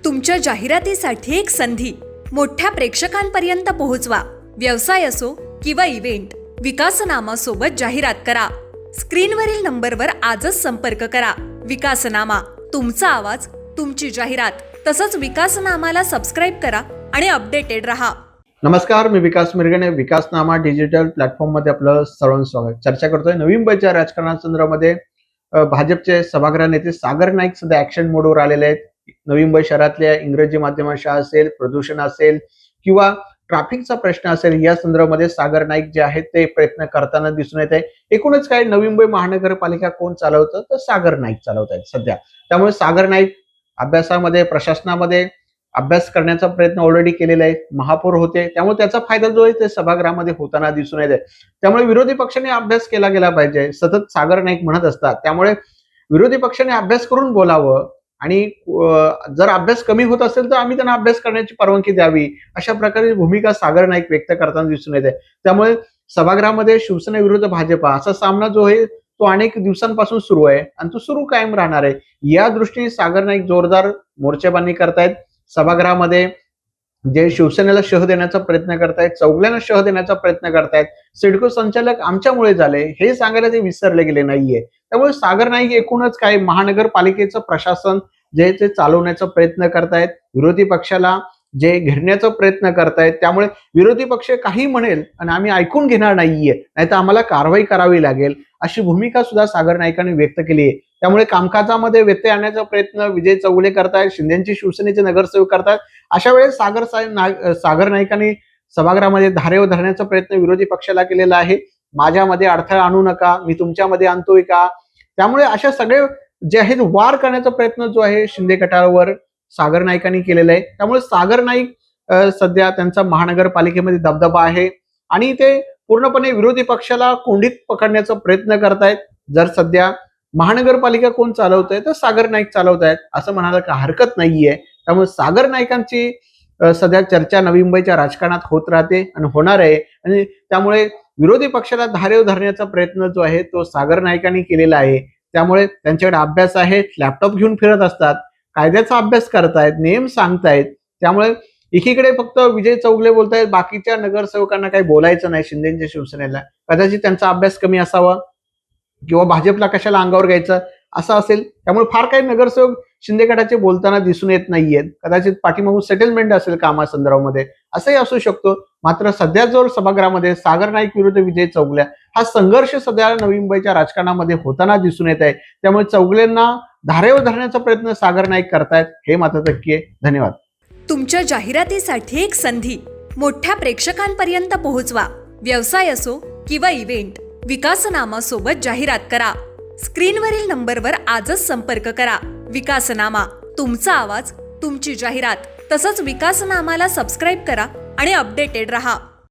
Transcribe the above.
तुमच्या जाहिरातीसाठी एक संधी मोठ्या प्रेक्षकांपर्यंत पोहोचवा. व्यवसाय असो किंवा इव्हेंट, विकासनामा सोबत जाहिरात करा. स्क्रीनवरील नंबरवर आजच संपर्क करा. विकासनामा, तुमचा आवाज, तुमची जाहिरात. तसंच विकासनामाला सबस्क्राईब करा आणि अपडेटेड रहा. नमस्कार, मी विकास मिरगणे. विकासनामा डिजिटल प्लॅटफॉर्ममध्ये आपलं सर्वांचं स्वागत. चर्चा करतोय नवी मुंबईच्या राजकारणासंदर्भामध्ये. भाजपचे सभागृह नेते सागर नाईक सध्या ऍक्शन मोडवर आलेले आहेत. नवी मुंबई शहरातल्या इंग्रजी माध्यम शाळा असेल, प्रदूषण असेल किंवा ट्रॅफिकचा प्रश्न असेल, या संदर्भामध्ये सागर नाईक जे आहेत ते प्रयत्न करताना दिसून येत आहे. एकूणच काय, नवी मुंबई महानगरपालिका कोण चालवतं तर सागर नाईक चालवत आहेत सध्या. त्यामुळे सागर नाईक अभ्यासामध्ये, प्रशासनामध्ये अभ्यास करण्याचा प्रयत्न ऑलरेडी केलेला आहे. महापौर होते, त्यामुळे त्याचा फायदा जो आहे ते सभागृहामध्ये होताना दिसून येत आहे. त्यामुळे विरोधी पक्षाने अभ्यास केला गेला पाहिजे, सतत सागर नाईक म्हणत असतात. त्यामुळे विरोधी पक्षाने अभ्यास करून बोलावं आणि जर अभ्यास कमी होत असेल तर आम्ही त्यांना अभ्यास करण्याची परवानगी द्यावी, अशा प्रकारे भूमिका सागर नाईक व्यक्त करताना दिसून येते. त्यामुळे सभागृहामध्ये शिवसेना विरुद्ध भाजपा असा सामना जो आहे तो अनेक दिवसांपासून सुरू आहे आणि तो सुरू कायम राहणार आहे. या दृष्टीने सागर नाईक जोरदार मोर्चेबांधणी करतायत. सभागृहामध्ये जे शिवसेनेला शह देण्याचा प्रयत्न करतायत, चौगल्यांना शह देण्याचा प्रयत्न करतायत. सिडको संचालक आमच्यामुळे झाले हे सांगायला ते विसरले गेले नाहीये. त्यामुळे सागर नाईक एकूणच काय, महानगरपालिकेचं प्रशासन जे ते चालवण्याचा प्रयत्न करतायत, विरोधी पक्षाला जे घेरण्याचा प्रयत्न करतायत. त्यामुळे विरोधी पक्ष काही म्हणेल आणि आम्ही ऐकून घेणार नाहीये, नाहीतर आम्हाला कारवाई करावी लागेल, अशी भूमिका सुद्धा सागर नाईकांनी व्यक्त केली आहे. त्यामुळे कामकाजामध्ये व्यत्यय आणण्याचा प्रयत्न विजय चौगुले करतायत, शिंदेची शिवसेनेचे नगरसेवक करतात. अशा वेळेस सागर नाईकांनी सभागृहामध्ये धारेवर धरण्याचा प्रयत्न विरोधी पक्षाला केलेला आहे. माझ्यामध्ये अडथळा आणू नका, मी तुमच्यामध्ये आणतोय का. त्यामुळे अशा सगळे जे आहेत वार करण्याचा प्रयत्न जो आहे शिंदे गटावर सागर नाईकांनी केलेला आहे. त्यामुळे सागर नाईक सध्या त्यांचा महानगरपालिकेमध्ये दबदबा आहे आणि ते पूर्णपणे विरोधी पक्षाला कोंडीत पकडण्याचा प्रयत्न करतायत. जर सध्या महानगरपालिका कोण चालवतंय तर सागर नाईक चालवतायत असं म्हणायला काही हरकत नाहीये. त्यामुळे सागर नाईकांची सध्या चर्चा नवी मुंबईच्या राजकारणात होत राहते आणि होणार आहे. आणि त्यामुळे विरोधी पक्षाला धारेवर धरण्याचा प्रयत्न जो आहे तो सागर नाईकांनी केलेला आहे. त्यामुळे त्यांच्याकडे अभ्यास आहे, लॅपटॉप घेऊन फिरत असतात, कायद्याचा अभ्यास करतायत, नियम सांगतायत. त्यामुळे एकीकडे फक्त विजय चौगले बोलतायत, बाकीच्या नगरसेवकांना काही बोलायचं नाही. शिंदेच्या शिवसेनेला कदाचित त्यांचा अभ्यास कमी असावा किंवा भाजपला कशाला अंगावर घ्यायचं असं असेल. त्यामुळे फार काही नगरसेवक शिंदे गटाचे बोलताना दिसून येत नाहीयेत. कदाचित पाठीमागून सेटलमेंट असेल कामासंदर्भामध्ये, असंही असू शकतो. मात्र सध्या जो सभागृहामध्ये सागर नाईक विरुद्ध विजय चौगल्या हा संघर्ष सध्या नवी मुंबईच्या राजकारणामध्ये होताना दिसून येत आहे. त्यामुळे चौगलेंना धारेवर धरण्याचा प्रयत्न सागर नाईक करतायत, हे मात्र नक्की आहे. धन्यवाद. तुमच्या जाहिरातीसाठी एक संधी मोठ्या प्रेक्षकांपर्यंत पोहोचवा. व्यवसाय असो किंवा इव्हेंट, विकासनामा सोबत जाहिरात करा. स्क्रीनवरील नंबरवर आजच संपर्क करा. विकासनामा, तुमचा आवाज, तुमची जाहिरात. तसंच विकासनामाला सबस्क्राईब करा आणि अपडेटेड रहा.